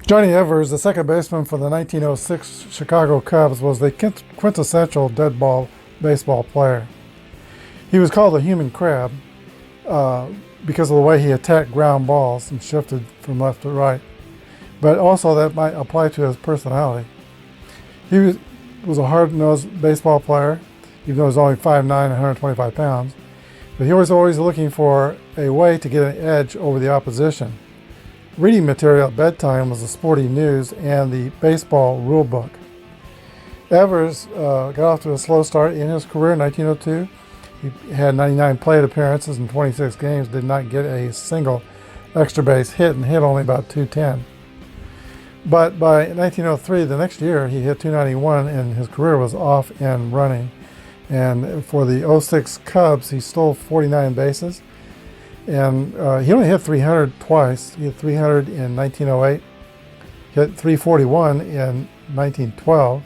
Johnny Evers, the second baseman for the 1906 Chicago Cubs, was the quintessential dead ball baseball player. He was called the human crab because of the way he attacked ground balls and shifted from left to right. But also that might apply to his personality. He was a hard-nosed baseball player, even though he was only 5'9", 125 pounds. But he was always looking for a way to get an edge over the opposition. Reading material at bedtime was the Sporting News and the baseball rule book. Evers got off to a slow start in his career in 1902. He had 99 plate appearances in 26 games, did not get a single extra base hit, and hit only about 210. But by 1903, the next year, he hit 291 and his career was off and running. And for the 06 Cubs, he stole 49 bases. And he only hit 300 twice. He hit 300 in 1908, hit 341 in 1912.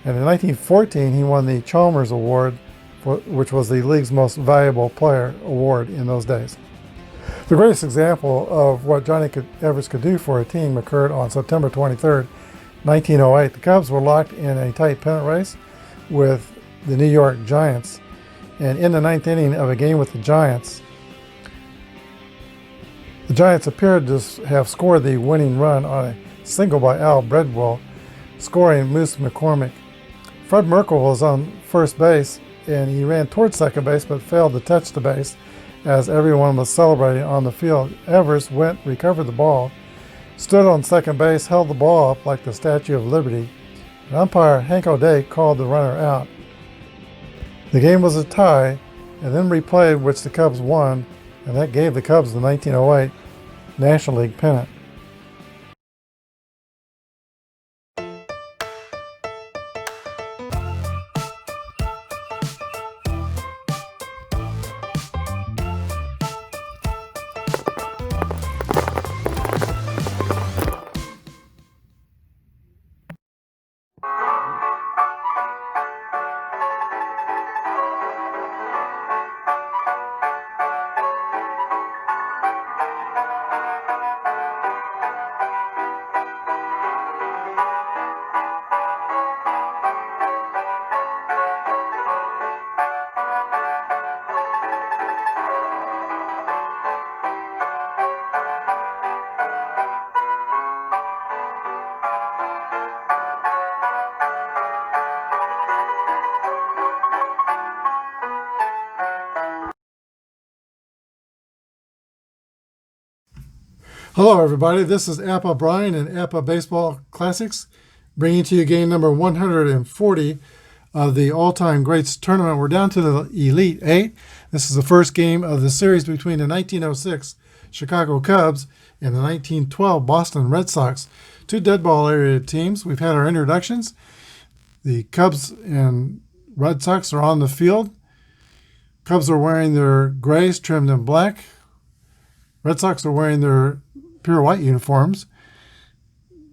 And in 1914, he won the Chalmers Award, which was the league's most valuable player award in those days. The greatest example of what Johnny Evers could do for a team occurred on September 23rd, 1908. The Cubs were locked in a tight pennant race with the New York Giants. And in the ninth inning of a game with the Giants appeared to have scored the winning run on a single by Al Bredwell, scoring Moose McCormick. Fred Merkle was on first base, and he ran towards second base but failed to touch the base as everyone was celebrating on the field. Evers went, recovered the ball, stood on second base, held the ball up like the Statue of Liberty, and umpire Hank O'Day called the runner out. The game was a tie, and then replayed, which the Cubs won, and that gave the Cubs the 1908 National League pennant. Hello everybody, this is Apba Brian and Apba Baseball Classics, bringing to you game number 140 of the All-Time Greats Tournament. We're down to the Elite Eight. This is the first game of the series between the 1906 Chicago Cubs and the 1912 Boston Red Sox. Two dead ball area teams. We've had our introductions. The Cubs and Red Sox are on the field. Cubs are wearing their grays trimmed in black. Red Sox are wearing their pure white uniforms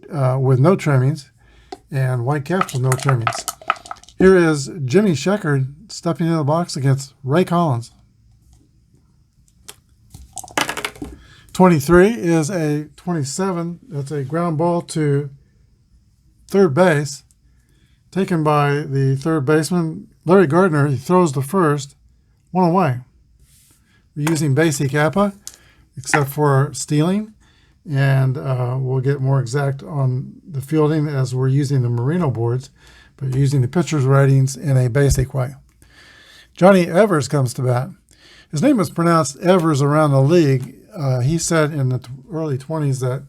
with no trimmings, and white caps with no trimmings. Here is Jimmy Sheckard stepping in the box against Ray Collins. 23 is a 27. That's a ground ball to third base, taken by the third baseman, Larry Gardner. He throws the first, one away. We're using basic Apba, except for stealing. And we'll get more exact on the fielding as we're using the Merino boards, but using the pitcher's ratings in a basic way. Johnny Evers comes to bat. His name was pronounced Evers around the league. He said in the early 20s that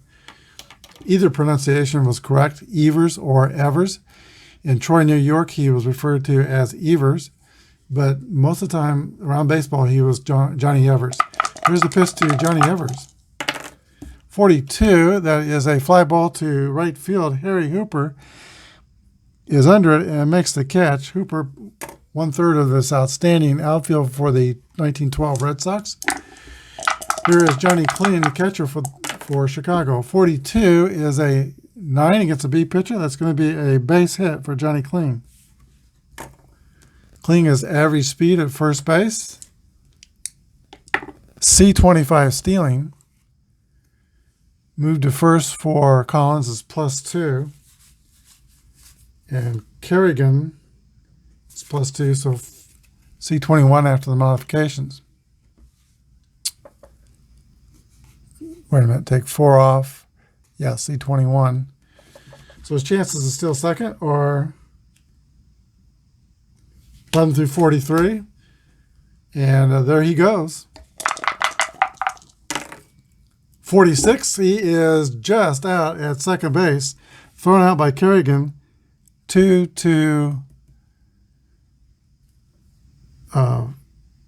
either pronunciation was correct, Evers or Evers. In Troy, New York, he was referred to as Evers, but most of the time around baseball, he was Johnny Evers. Here's the pitch to Johnny Evers. 42, that is a fly ball to right field. Harry Hooper is under it and makes the catch. Hooper, one-third of this outstanding outfield for the 1912 Red Sox. Here is Johnny Clean, the catcher for Chicago. 42 is a 9 against a B pitcher. That's going to be a base hit for Johnny Clean. Clean is average speed at first base. C25 stealing. Move to first for Collins is +2. And Kerrigan is +2, so C21 after the modifications. Wait a minute, take 4 off. Yeah, C21. So his chances is still second, or 11 through 43. And there he goes. 46, he is just out at second base. Thrown out by Kerrigan. 2 to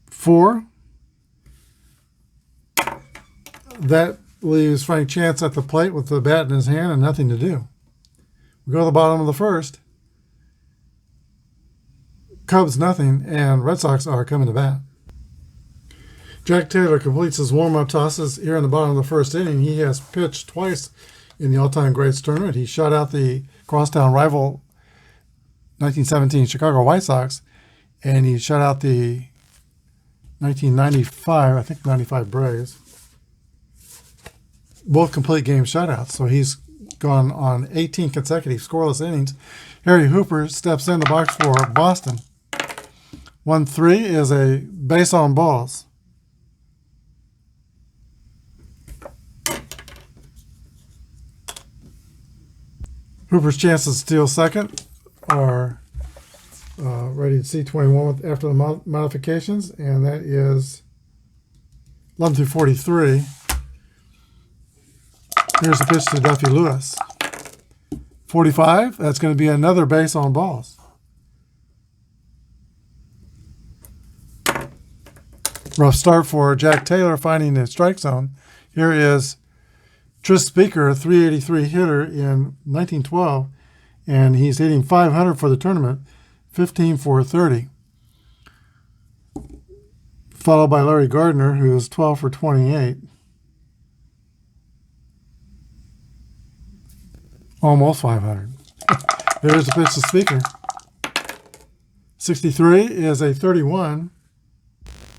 4. That leaves Frank Chance at the plate with the bat in his hand and nothing to do. We go to the bottom of the first. Cubs nothing, and Red Sox are coming to bat. Jack Taylor completes his warm-up tosses here in the bottom of the first inning. He has pitched twice in the all-time greats tournament. He shut out the crosstown rival 1917 Chicago White Sox, and he shut out the 1995, I think 95 Braves. Both complete game shutouts, so he's gone on 18 consecutive scoreless innings. Harry Hooper steps in the box for Boston. 1-3 is a base on balls. Hooper's chances to steal second are ready to C21 after the modifications, and that is 11 through 43. Here's the pitch to Duffy Lewis. 45, that's going to be another base on balls. Rough start for Jack Taylor finding the strike zone. Here is Tris Speaker, a 383 hitter in 1912, and he's hitting 500 for the tournament, 15 for 30. Followed by Larry Gardner, who is 12 for 28. Almost 500. There's the pitch to Speaker. 63 is a 31.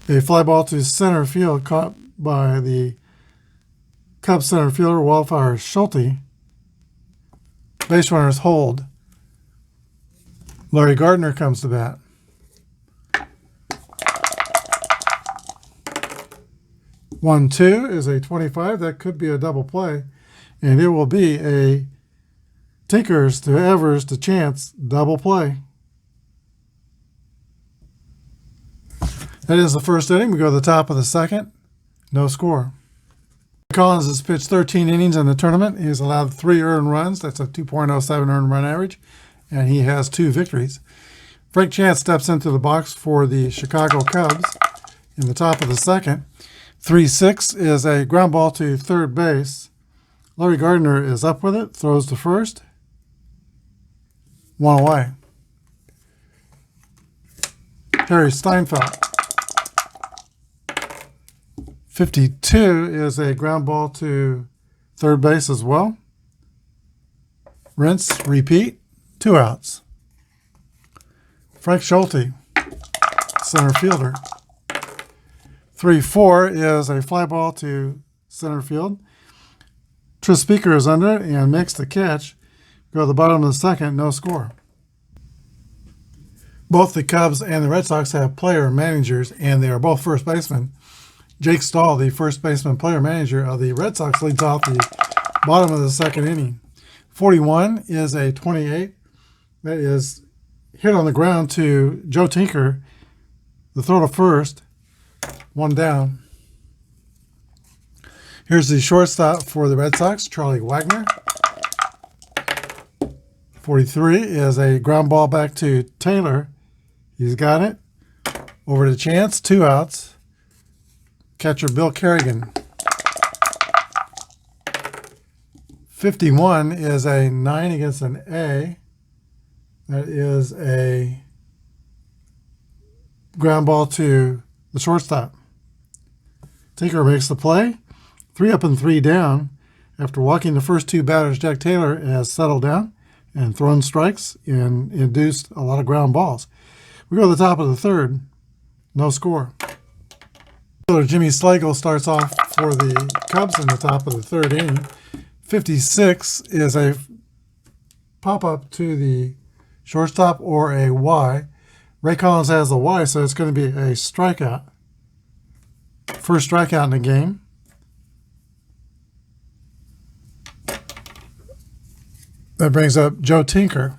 A fly ball to center field caught by the Cubs center fielder Wildfire Schulte. Base runners hold. Larry Gardner comes to bat. One, 2 is a 25. That could be a double play. And it will be a Tinkers to Evers to Chance double play. That is the first inning. We go to the top of the second. No score. Collins has pitched 13 innings in the tournament. He has allowed 3 earned runs. That's a 2.07 earned run average. And he has 2 victories. Frank Chance steps into the box for the Chicago Cubs in the top of the second. 3-6 is a ground ball to third base. Larry Gardner is up with it, throws to first. 1 away. Harry Steinfeld. 52 is a ground ball to third base as well. Rinse, repeat, 2 outs. Frank Schulte, center fielder. 3-4 is a fly ball to center field. Tris Speaker is under it and makes the catch. Go to the bottom of the second, no score. Both the Cubs and the Red Sox have player managers, and they are both first basemen. Jake Stahl, the first baseman player manager of the Red Sox, leads off the bottom of the second inning. 41 is a 28. That is hit on the ground to Joe Tinker. The throw to first, 1 down. Here's the shortstop for the Red Sox, Charlie Wagner. 43 is a ground ball back to Taylor. He's got it. Over to Chance, 2 outs. Catcher Bill Kerrigan. 51 is a 9 against an A. That is a ground ball to the shortstop. Tinker makes the play. 3 up and 3 down. After walking the first 2 batters, Jack Taylor has settled down and thrown strikes and induced a lot of ground balls. We go to the top of the third. No score. Jimmy Slagle starts off for the Cubs in the top of the third inning. 56 is a pop-up to the shortstop or a Y. Ray Collins has a Y, so it's going to be a strikeout. First strikeout in the game. That brings up Joe Tinker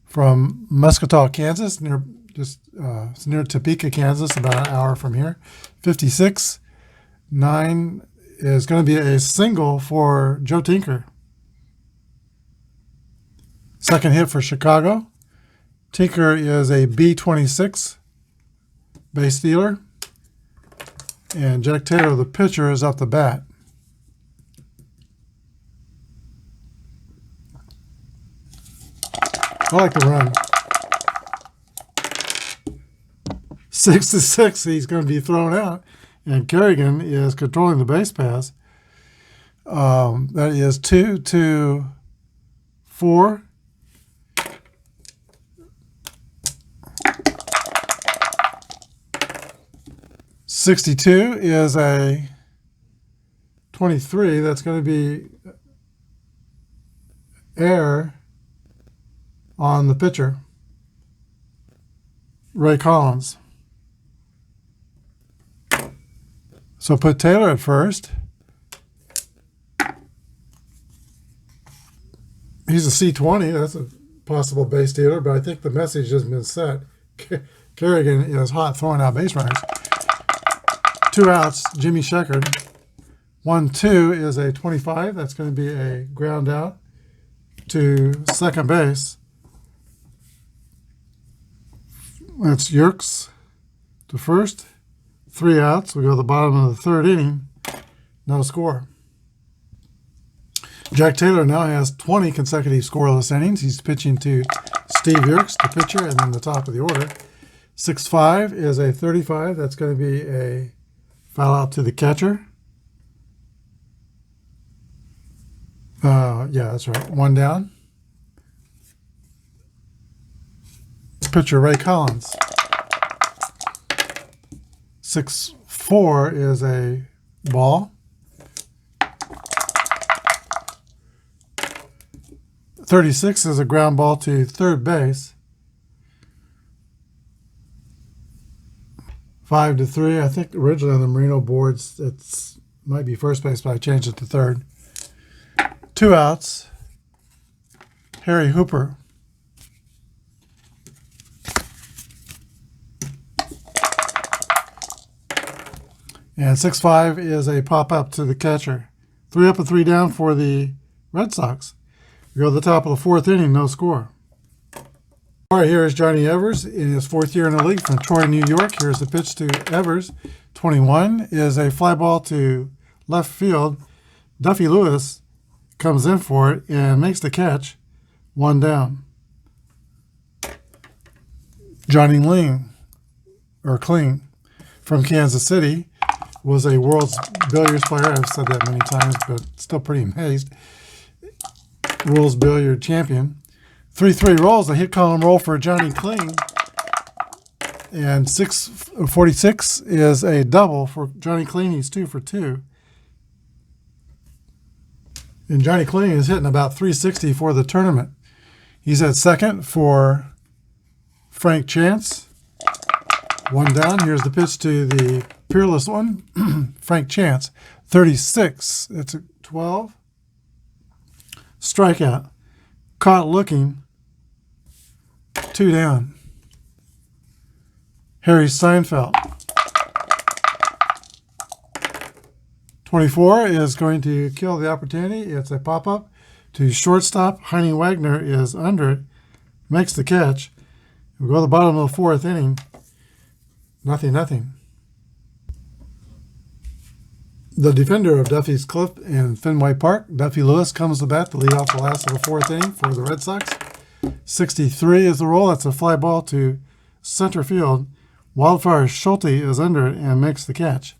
from Muscatine, Kansas, it's near Topeka, Kansas, about an hour from here. 56. 9 is going to be a single for Joe Tinker. Second hit for Chicago. Tinker is a B26 base stealer. And Jack Taylor, the pitcher, is up the bat. I like the run. 6-6, he's going to be thrown out. And Kerrigan is controlling the base pass. That is 2-4. 62 is a 23. That's going to be air on the pitcher, Ray Collins. So put Taylor at first. He's a C20. That's a possible base stealer, but I think the message has been set. Kerrigan is hot throwing out base runners. 2 outs, Jimmy Sheckard. 1-2 is a 25. That's going to be a ground out to second base. That's Yerkes to first. 3 outs. We go to the bottom of the third inning. No score. Jack Taylor now has 20 consecutive scoreless innings. He's pitching to Steve Yerkes, the pitcher, and then the top of the order. 6-5 is a 35. That's going to be a foul out to the catcher. Yeah, that's right. 1 down. Pitcher Ray Collins. 6-4 is a ball. 36 is a ground ball to third base. 5-3. I think originally on the Merino boards it might be first base, but I changed it to third. 2 outs. Harry Hooper. And 6-5 is a pop-up to the catcher. 3 up and 3 down for the Red Sox. We go to the top of the 4th inning, no score. All right, here is Johnny Evers in his 4th year in the league from Troy, New York. Here's the pitch to Evers. 21 is a fly ball to left field. Duffy Lewis comes in for it and makes the catch. 1 down. Johnny Kling from Kansas City was a world's billiards player. I've said that many times, but still pretty amazed. World's billiard champion. 3-3 rolls, a hit column roll for Johnny Kling. And 6-46 is a double for Johnny Kling. He's 2 for 2. And Johnny Kling is hitting about 360 for the tournament. He's at second for Frank Chance. 1 down. Here's the pitch to the peerless one, Frank Chance. 36. It's a 12. Strikeout. Caught looking. 2 down. Harry Seinfeld. 24 is going to kill the opportunity. It's a pop-up to shortstop. Heine Wagner is under it. Makes the catch. We go to the bottom of the 4th inning. 0-0. The defender of Duffy's Cliff in Fenway Park, Duffy Lewis, comes to bat to lead off the last of the 4th inning for the Red Sox. 63 is the roll. That's a fly ball to center field. Wildfire Schulte is under it and makes the catch.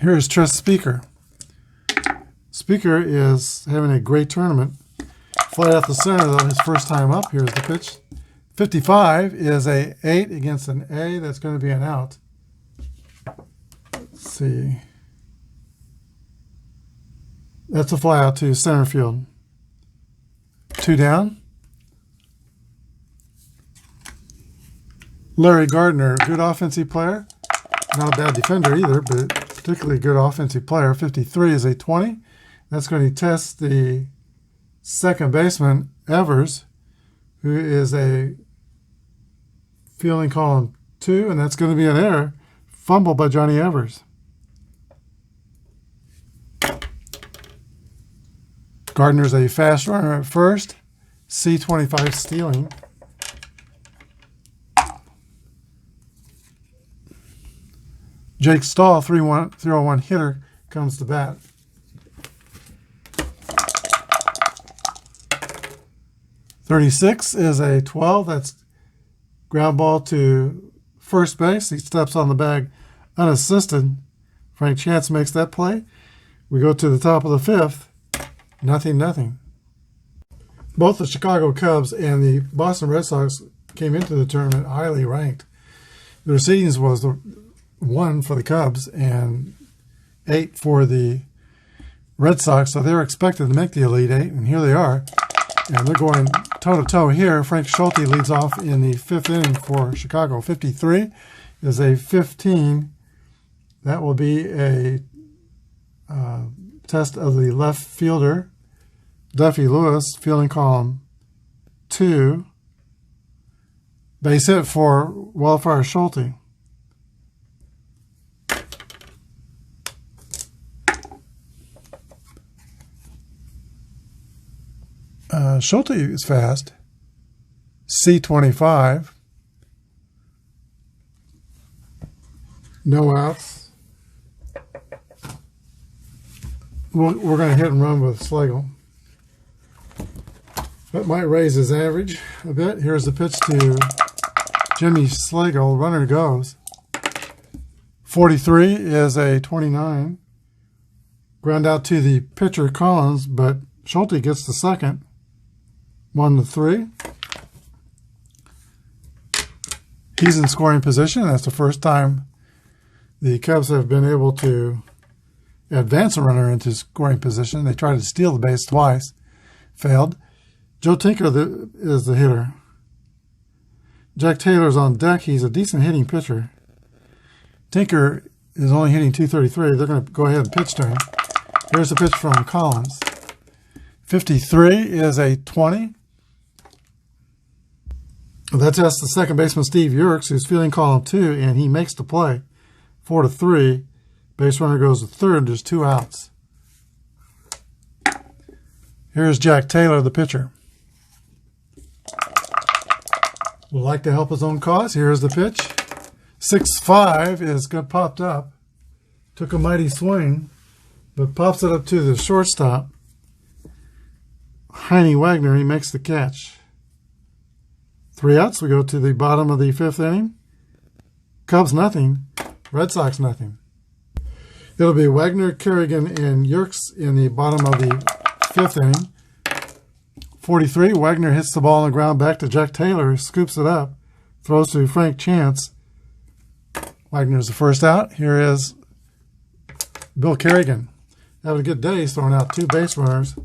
Here's Tris Speaker. Speaker is having a great tournament. Fly out the center, though, his first time up. Here's the pitch. 55 is a 8 against an A. That's going to be an out. see. That's a fly out to center field. 2 down. Larry Gardner, good offensive player. Not a bad defender either, but particularly good offensive player. 53 is a 20. That's going to test the second baseman, Evers, who is a fielding column 2, and that's going to be an error. Fumble by Johnny Evers. Gardner's a fast runner at first. C25 stealing. Jake Stahl, 301 hitter, comes to bat. .36 is a 12. That's ground ball to first base. He steps on the bag unassisted. Frank Chance makes that play. We go to the top of the 5th. 0-0. Both the Chicago Cubs and the Boston Red Sox came into the tournament highly ranked. Their seedings was 1 for the Cubs and 8 for the Red Sox, so they were expected to make the Elite 8, and here they are. And they're going toe-to-toe here. Frank Schulte leads off in the 5th inning for Chicago. 53 is a 15. That will be a test of the left fielder, Duffy Lewis, fielding column 2. Base hit for Wildfire Schulte. Schulte is fast. C25. No outs. We're going to hit and run with Slagle. That might raise his average a bit. Here's the pitch to Jimmy Slagle. Runner goes. 43 is a 29. Ground out to the pitcher Collins, but Schulte gets the second. 1-3. He's in scoring position. That's the first time the Cubs have been able to advance a runner into scoring position. They tried to steal the base twice. Failed. Joe Tinker is the hitter. Jack Taylor's on deck. He's a decent hitting pitcher. Tinker is only hitting .233. They're going to go ahead and pitch to him. Here's the pitch from Collins. 53 is a 20. That's the second baseman, Steve Yerkes, who's fielding column 2, and he makes the play. 4-3. Base runner goes to third. There's 2 outs. Here's Jack Taylor, the pitcher. Would like to help his own cause. Here's the pitch. 6-5 is good, popped up. Took a mighty swing, but pops it up to the shortstop. Heine Wagner, he makes the catch. 3 outs. We go to the bottom of the 5th inning. Cubs nothing. Red Sox nothing. It'll be Wagner, Kerrigan, and Yerkes in the bottom of the 5th inning. 43. Wagner hits the ball on the ground back to Jack Taylor, who scoops it up, throws to Frank Chance. Wagner's the first out. Here is Bill Kerrigan. Having a good day. He's throwing out 2 base runners.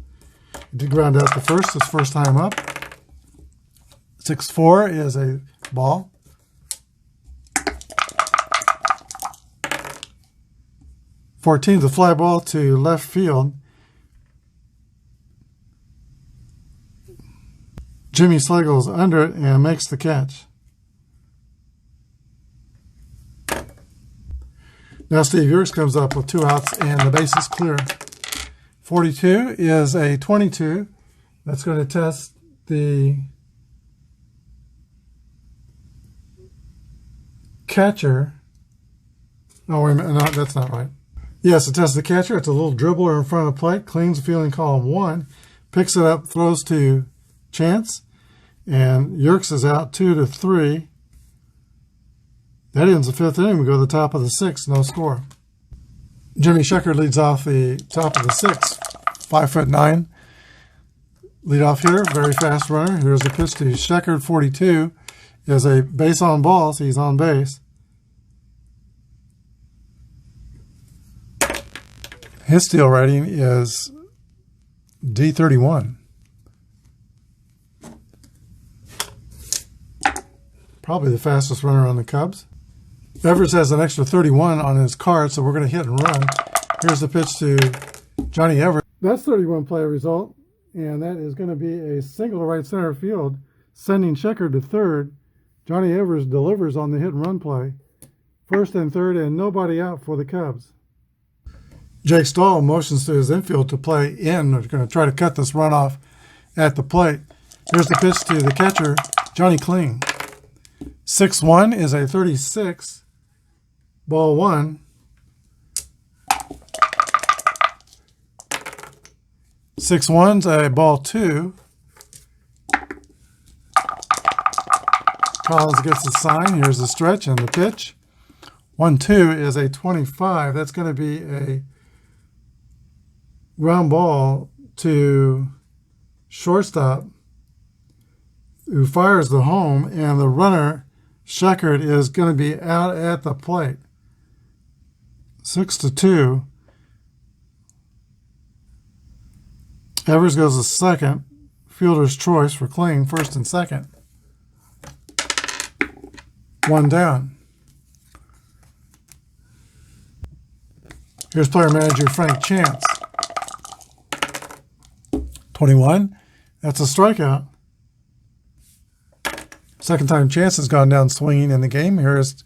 He did ground out the first, his first time up. 6-4 is a ball. .14 is a fly ball to left field. Jimmy Slagle's under it and makes the catch. Now Steve Yerkes comes up with 2 outs and the base is clear. 42 is a 22. That's going to test the catcher. Oh, wait a minute. No, that's not right. Yes, it tests the catcher. It's a little dribbler in front of the plate. Cleans the fielding column 1. Picks it up, throws to Chance. And Yerkes is out 2-3. That ends the 5th inning. We go to the top of the 6th. No score. Jimmy Sheckard leads off the top of the 6th. 5'9". Leadoff hitter. Very fast runner. Here's the pitch to Sheckard. 42 is a base on ball, so he's on base. His steal rating is D31. Probably the fastest runner on the Cubs. Evers has an extra 31 on his card, so we're going to hit and run. Here's the pitch to Johnny Evers. That's 31 play result, and that is going to be a single to right center field, sending Sheckard to third. Johnny Evers delivers on the hit and run play. First and third, and nobody out for the Cubs. Jake Stahl motions to his infield to play in. They're going to try to cut this run off at the plate. Here's the pitch to the catcher, Johnny Kling. 6-1 is a 36. Ball one. 6-1's a ball two. Collins gets the sign. Here's the stretch and the pitch. 1-2 is a 25. That's going to be a ground ball to shortstop, who fires the home, and the runner, Sheckard, is going to be out at the plate. 6-2. Evers goes to second. Fielder's choice for Kling, first and second. One down. Here's player manager Frank Chance. 21. That's a strikeout. Second time Chance has gone down swinging in the game. Here is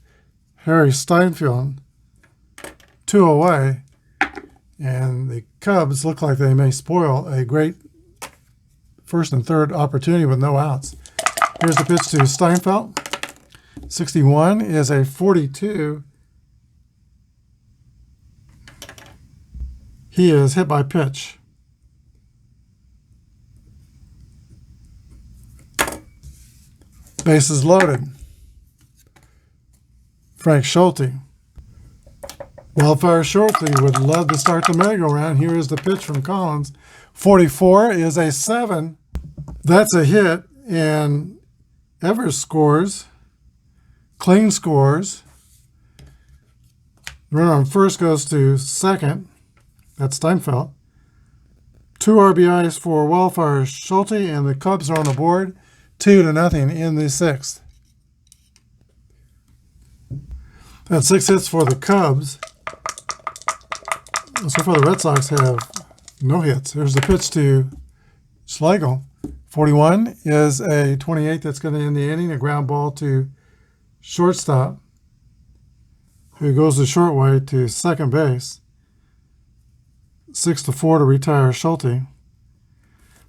Harry Steinfeld. 2 away. And the Cubs look like they may spoil a great first and third opportunity with no outs. Here's the pitch to Steinfeld. 61 is a 42. He is hit by pitch. Bases loaded. Frank Schulte. Wildfire Schulte would love to start the merry-go-round. Here is the pitch from Collins. 44 is a 7. That's a hit, and Evers scores. Kling scores. Runner on first goes to second. That's Steinfeld. 2 RBIs for Wildfire Schulte, and the Cubs are on the board. 2-0 in the sixth. That's 6 hits for the Cubs. So far, the Red Sox have no hits. Here's the pitch to Schlegel. 41 is a 28 that's going to end the inning. A ground ball to shortstop, who goes the short way to second base. 6-4 to retire Schulte.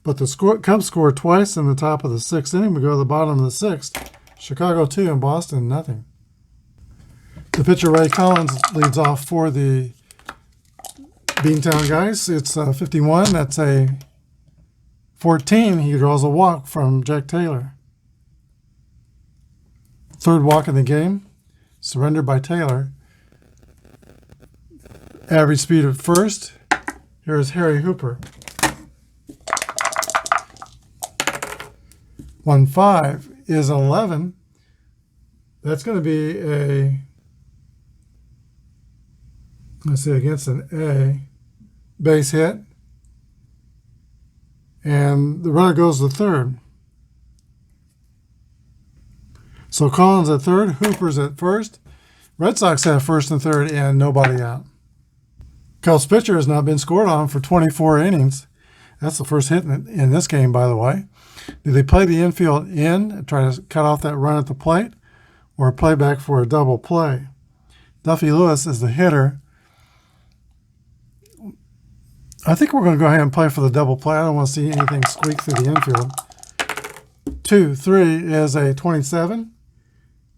But the Cubs scored twice in the top of the sixth inning. We go to the bottom of the sixth. Chicago 2 and Boston nothing. The pitcher Ray Collins leads off for the Beantown guys. It's 51. That's a 14. He draws a walk from Jack Taylor. Third walk in the game, surrendered by Taylor. Average speed at first. Here's Harry Hooper. 1-5 is 11. That's going to be a, let's see, against an A, base hit. And the runner goes to third. So Collins at third, Hooper's at first. Red Sox have first and third and nobody out. Cubs pitcher has not been scored on for 24 innings. That's the first hit in this game, by the way. Do they play the infield in and try to cut off that run at the plate, or play back for a double play? Duffy Lewis is the hitter. I think we're going to go ahead and play for the double play. I don't want to see anything squeak through the infield. 2-3 is a 27.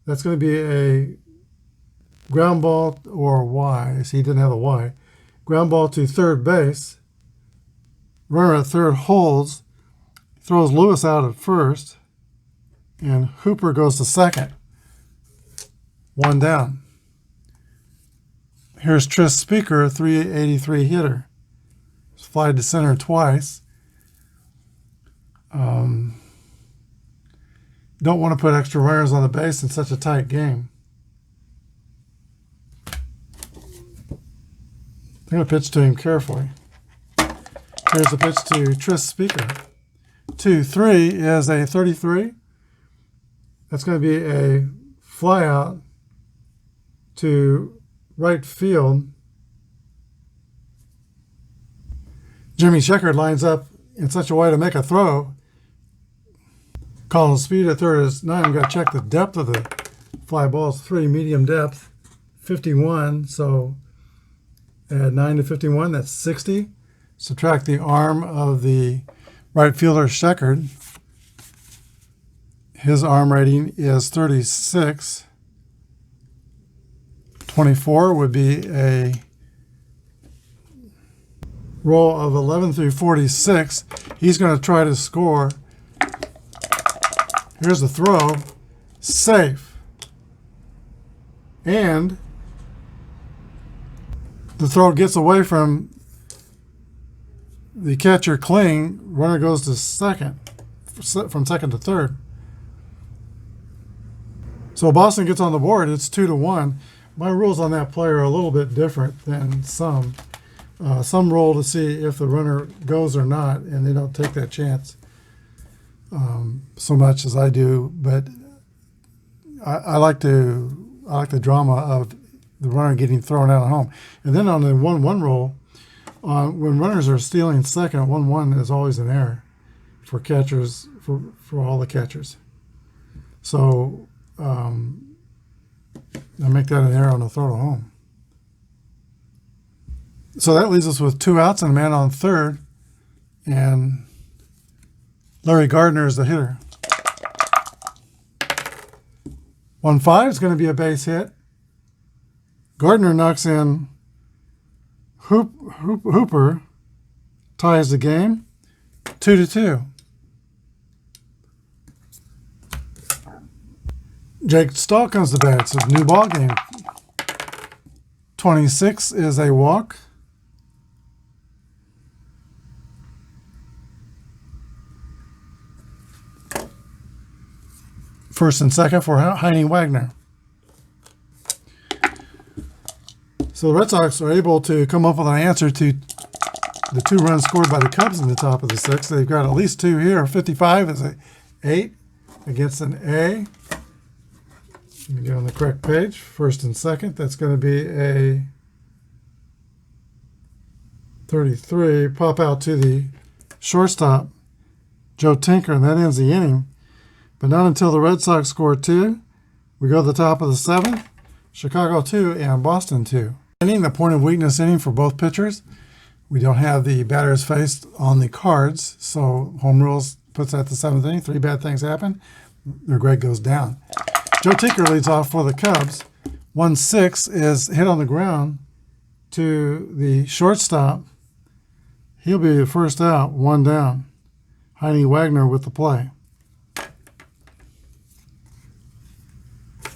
That's going to be a ground ball, or Y. See, he didn't have a Y. Ground ball to third base. Runner at third holds. Throws Lewis out at first. And Hooper goes to second. One down. Here's Tris Speaker, 383 hitter. Flied to center twice. Don't want to put extra runners on the base in such a tight game. I think going to pitch to him carefully. Here's the pitch to Tris Speaker. 2-3 is a 33. That's going to be a fly out to right field. Jimmy Sheckard lines up in such a way to make a throw. Calling speed at third is 9. We've got to check the depth of the fly ball. It's 3, medium depth, 51. So add 9 to 51, that's 60. Subtract the arm of the right fielder Sheckard. His arm rating is 36. 24 would be a roll of 11 through 46. He's going to try to score. Here's the throw. Safe. And the throw gets away from the catcher Kling. Runner goes to second, from second to third. So Boston gets on the board. It's 2-1. My rules on that play are a little bit different than some. Some roll to see if the runner goes or not, and they don't take that chance so much as I do. But I like the drama of the runner getting thrown out at home. And then on the 1-1 roll, when runners are stealing second, 1-1 is always an error for catchers, for all the catchers. So I make that an error on the throw to home. So that leaves us with 2 outs and a man on third, and Larry Gardner is the hitter. 1-5 is going to be a base hit. Gardner knocks in Hooper, ties the game, 2-2. Jake Stahl comes to bat. It's a new ball game. 26 is a walk. First and second for Heine Wagner. So the Red Sox are able to come up with an answer to the 2 runs scored by the Cubs in the top of the 6th. They've got at least 2 here. 55 is an 8 against an A. Let me get on the correct page. First and second, that's going to be a 33. Pop out to the shortstop, Joe Tinker, and that ends the inning. But not until the Red Sox score 2. We go to the top of the 7th. Chicago 2 and Boston 2. Inning, the point of weakness inning for both pitchers. We don't have the batters faced on the cards, so home rules puts that to 7th inning. 3 bad things happen. Their grade goes down. Joe Tinker leads off for the Cubs. 1-6 is hit on the ground to the shortstop. He'll be the first out, 1 down. Heine Wagner with the play.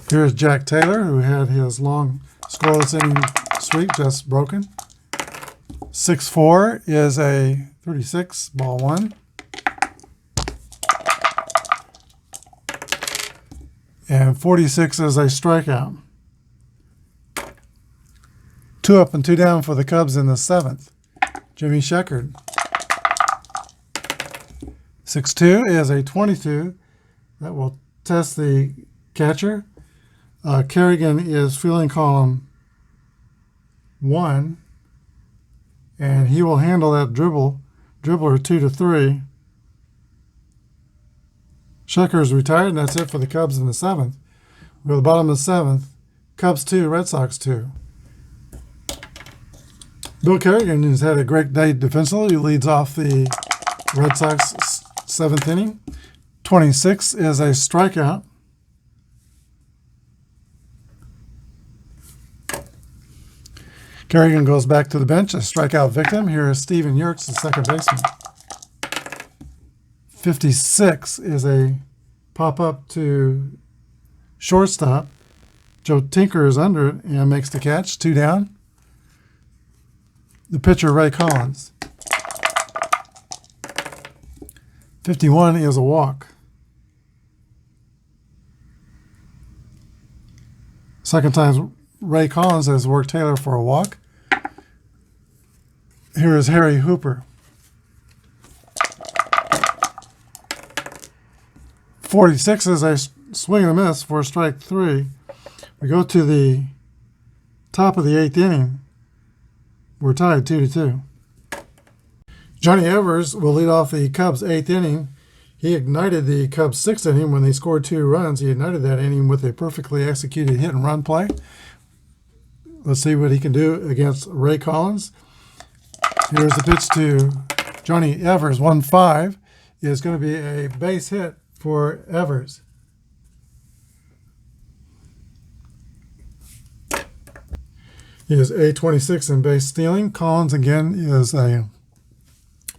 Here's Jack Taylor, who had his long scoreless inning streak just broken. 6-4 is a 36, ball 1. And 46 is a strikeout. 2 up and 2 down for the Cubs in the 7th. Jimmy Sheckard. 6-2 is a 22. That will test the catcher. Kerrigan is fielding column 1, and he will handle that dribbler 2-3. Sheckard is retired, and that's it for the Cubs in the 7th. We go to the bottom of the 7th. Cubs 2, Red Sox 2. Bill Kerrigan has had a great day defensively. He leads off the Red Sox 7th inning. 26 is a strikeout. Kerrigan goes back to the bench, a strikeout victim. Here is Steven Yerkes, the second baseman. 56 is a pop-up to shortstop. Joe Tinker is under it and makes the catch, 2 down. The pitcher, Ray Collins. 51 is a walk. Second time Ray Collins has worked Taylor for a walk. Here is Harry Hooper. 46 is a swing and a miss for strike 3. We go to the top of the 8th inning. We're tied 2-2. Johnny Evers will lead off the Cubs' 8th inning. He ignited the Cubs' 6th inning when they scored 2 runs. He ignited that inning with a perfectly executed hit and run play. Let's see what he can do against Ray Collins. Here's the pitch to Johnny Evers. 1-5 is going to be a base hit for Evers. He is A26 in base stealing. Collins again is a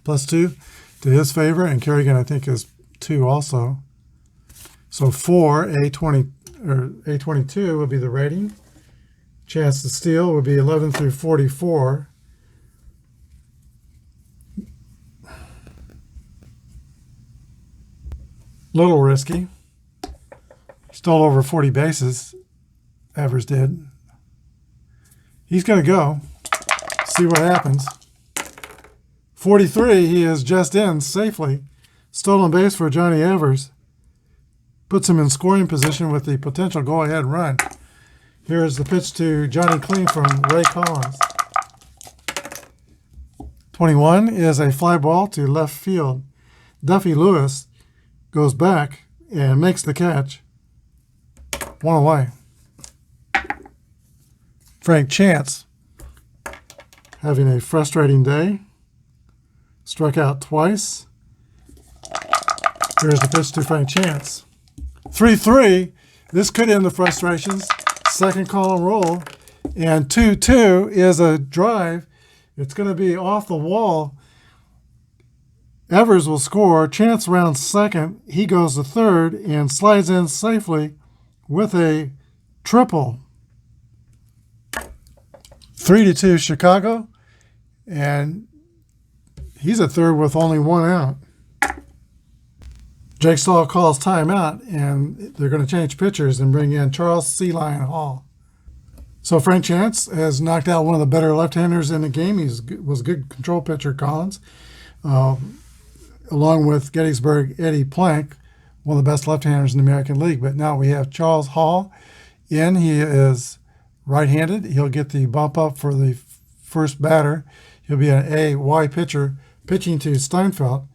+2 to his favor, and Kerrigan I think is 2 also. So 4 A22 would be the rating. Chance to steal would be 11 through 44. Little risky. Stole over 40 bases. Evers did. He's going to go. See what happens. 43, he is just in safely. Stolen base for Johnny Evers. Puts him in scoring position with the potential go-ahead run. Here's the pitch to Johnny Clean from Ray Collins. 21 is a fly ball to left field. Duffy Lewis goes back and makes the catch. 1 away. Frank Chance having a frustrating day. Struck out twice. Here's the pitch to Frank Chance. 3-3. This could end the frustrations. Second column roll. And 2-2 is a drive. It's going to be off the wall. Evers will score. Chance rounds second. He goes to third and slides in safely with a triple. 3-2 Chicago. And he's at third with only 1 out. Jake Stahl calls timeout, and they're going to change pitchers and bring in Charles Sea Lion Hall. So Frank Chance has knocked out one of the better left-handers in the game. He was a good control pitcher, Collins, along with Gettysburg Eddie Plank, one of the best left-handers in the American League. But now we have Charles Hall in. He is right-handed. He'll get the bump up for the first batter. He'll be an AY pitcher pitching to Steinfeld.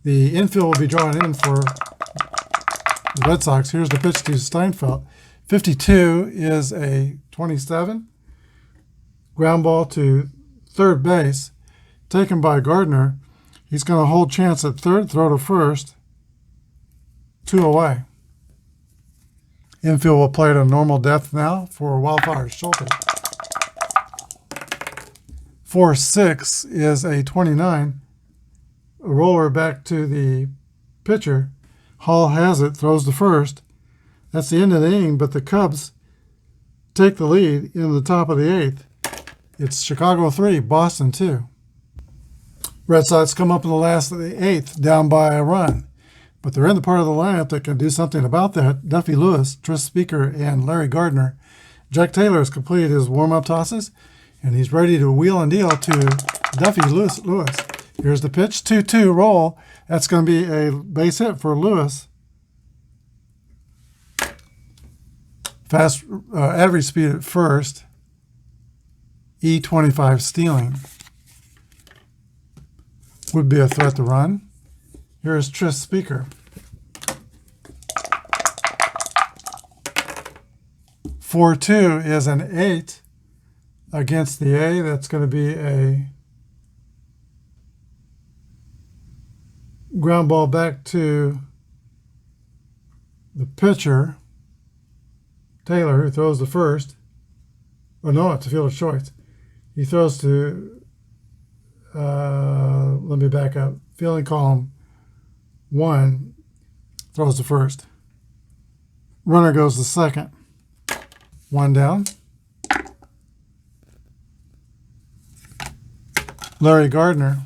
The infield will be drawn in for the Red Sox. Here's the pitch to Steinfeld. 52 is a 27. Ground ball to third base. Taken by Gardner. He's going to hold Chance at third, throw to first. 2 away. Infield will play at a normal depth now for Wildfire Schulte. 4-6 is a 29. A roller back to the pitcher. Hall has it, throws to first. That's the end of the inning, but the Cubs take the lead in the top of the 8th. It's Chicago 3, Boston 2. Red Sox come up in the last of the 8th, down by a run. But they're in the part of the lineup that can do something about that. Duffy Lewis, Tris Speaker, and Larry Gardner. Jack Taylor has completed his warm-up tosses, and he's ready to wheel and deal to Duffy Lewis. Here's the pitch, 2-2 roll. That's going to be a base hit for Lewis. Fast average speed at first. E25 stealing. Would be a threat to run. Here's Tris Speaker. 4-2 is an 8 against the A. That's going to be a ground ball back to the pitcher, Taylor, who throws the first. Oh, no, it's a fielder's choice. He throws to, let me back up, fielding column 1, throws to first. Runner goes to second. 1 down. Larry Gardner.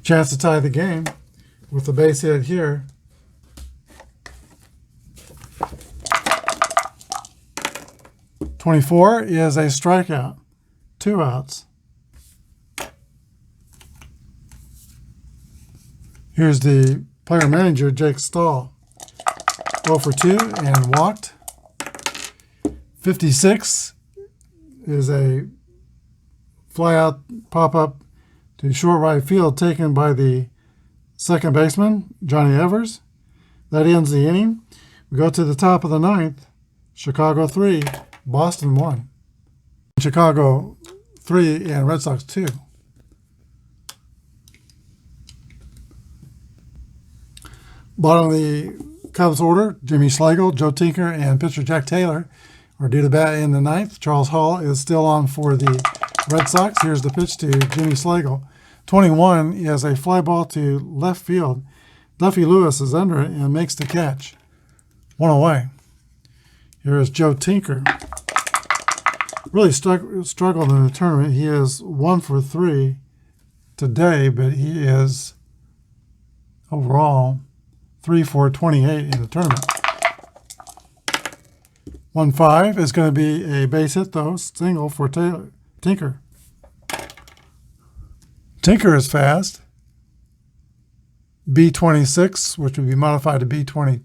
Chance to tie the game with the base hit here. '24 is a strikeout. 2 outs. Here's the player manager, Jake Stahl. 0 for 2 and walked. 56 is a fly-out pop-up to short right field taken by the second baseman, Johnny Evers. That ends the inning. We go to the top of the 9th. Chicago 3, Boston 1. Chicago 3 and Red Sox 2. Bottom of the Cubs order, Jimmy Schlegel, Joe Tinker, and pitcher Jack Taylor are due to bat in the 9th. Charles Hall is still on for the Red Sox. Here's the pitch to Jimmy Schlegel. 21 is a fly ball to left field. Duffy Lewis is under it and makes the catch. 1 away. Here is Joe Tinker. Really struggled in the tournament. He is 1 for 3 today, but he is overall 3 for 28 in the tournament. 1-5 is going to be a base hit, though, single for Tinker. Tinker is fast. B26, which would be modified to B24.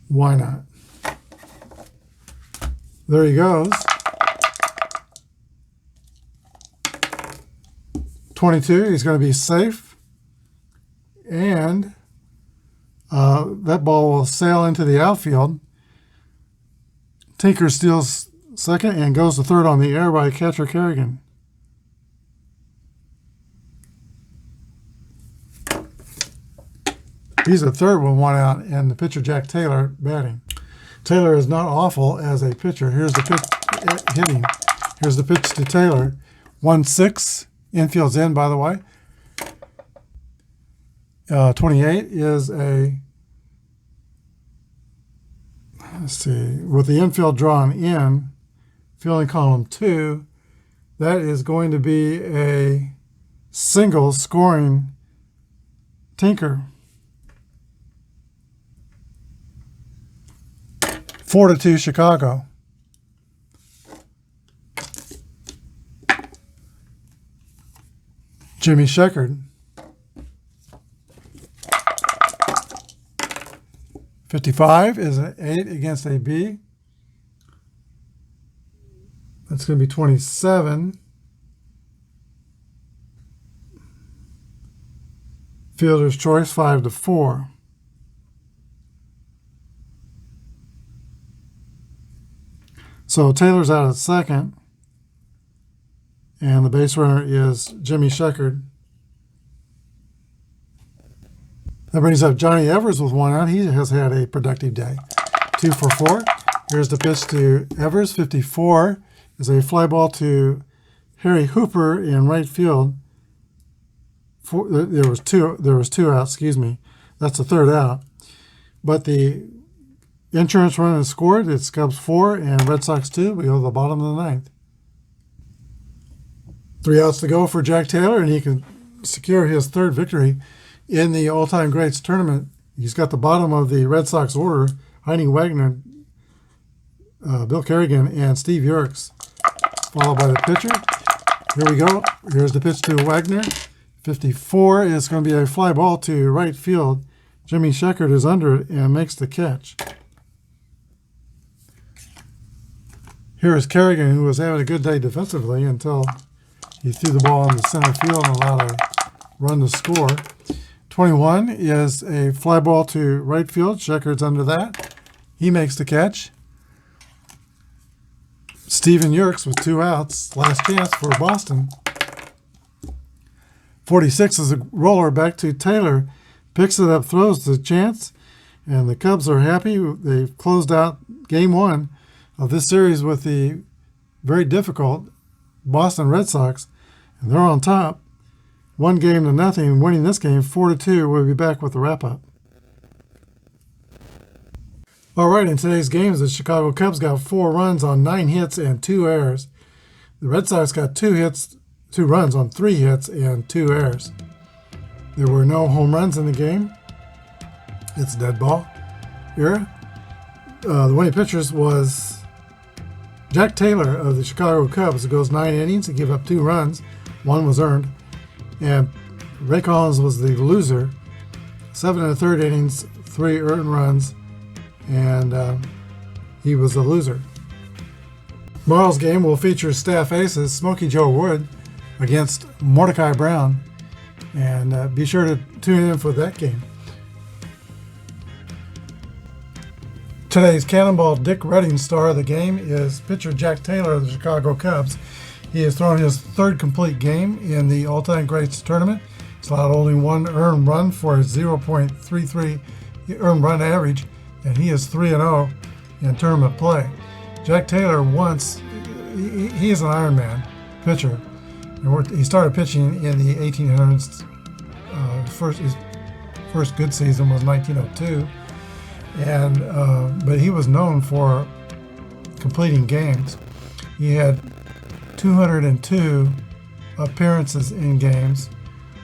Why not? There he goes. 22, he's going to be safe. And that ball will sail into the outfield. Tinker steals second and goes to third on the air by catcher Kerrigan. He's at third with 1 out, and the pitcher Jack Taylor batting. Taylor is not awful as a pitcher. Here's the pitch hitting. Here's the pitch to Taylor. 1-6. Infield's in, by the way. 28 is a, let's see, with the infield drawn in, fielding column 2, that is going to be a single scoring Tinker. 4-2 Chicago. Jimmy Sheckard. 55 is an 8 against a B. That's going to be 27. Fielder's choice 5-4. So Taylor's out at second, and the base runner is Jimmy Sheckard. That brings up Johnny Evers with 1 out. He has had a productive day. 2 for 4. Here's the pitch to Evers. 54 is a fly ball to Harry Hooper in right field. There was two outs. Excuse me. That's the third out. But the insurance run is scored. It's Cubs 4 and Red Sox 2. We go to the bottom of the 9th. 3 outs to go for Jack Taylor, and he can secure his third victory in the all-time greats tournament. He's got the bottom of the Red Sox order: Heine Wagner, Bill Kerrigan, and Steve Yerkes, followed by the pitcher. Here we go. Here's the pitch to Wagner. 54 is going to be a fly ball to right field. Jimmy Sheckard is under it and makes the catch. Here is Kerrigan, who was having a good day defensively until he threw the ball in the center field and allowed a run to score. 21 is a fly ball to right field. Sheckard's under that. He makes the catch. Steven Yerkes with 2 outs. Last chance for Boston. 46 is a roller back to Taylor. Picks it up, throws the chance, and the Cubs are happy. They've closed out game 1 of this series with the very difficult Boston Red Sox, and they're on top. 1-0, winning this game 4-2. We'll be back with the wrap-up. All right, in today's games, the Chicago Cubs got 4 runs on 9 hits and 2 errors. The Red Sox got 2 runs on 3 hits and 2 errors. There were no home runs in the game. It's dead ball era. The winning pitchers was Jack Taylor of the Chicago Cubs, who goes 9 innings. He gave up 2 runs. 1 was earned. And Ray Collins was the loser. 7 1/3 innings, 3 earned runs, and he was the loser. Tomorrow's game will feature staff aces Smokey Joe Wood against Mordecai Brown, and be sure to tune in for that game. Today's Cannonball Dick Redding star of the game is pitcher Jack Taylor of the Chicago Cubs. He has thrown his 3rd complete game in the All-Time Greats tournament. He's allowed only 1 earned run for his 0.33 earned run average, and he is 3-0 in tournament play. Jack Taylor he is an Ironman pitcher. He started pitching in the 1800s. His first good season was 1902, but he was known for completing games. He had 202 appearances in games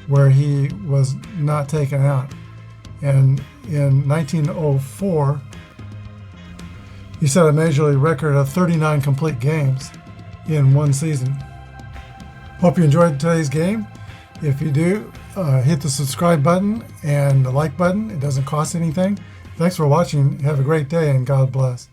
where he was not taken out. And in 1904, he set a major league record of 39 complete games in one season. Hope you enjoyed today's game. If you do, hit the subscribe button and the like button. It doesn't cost anything. Thanks for watching. Have a great day, and God bless.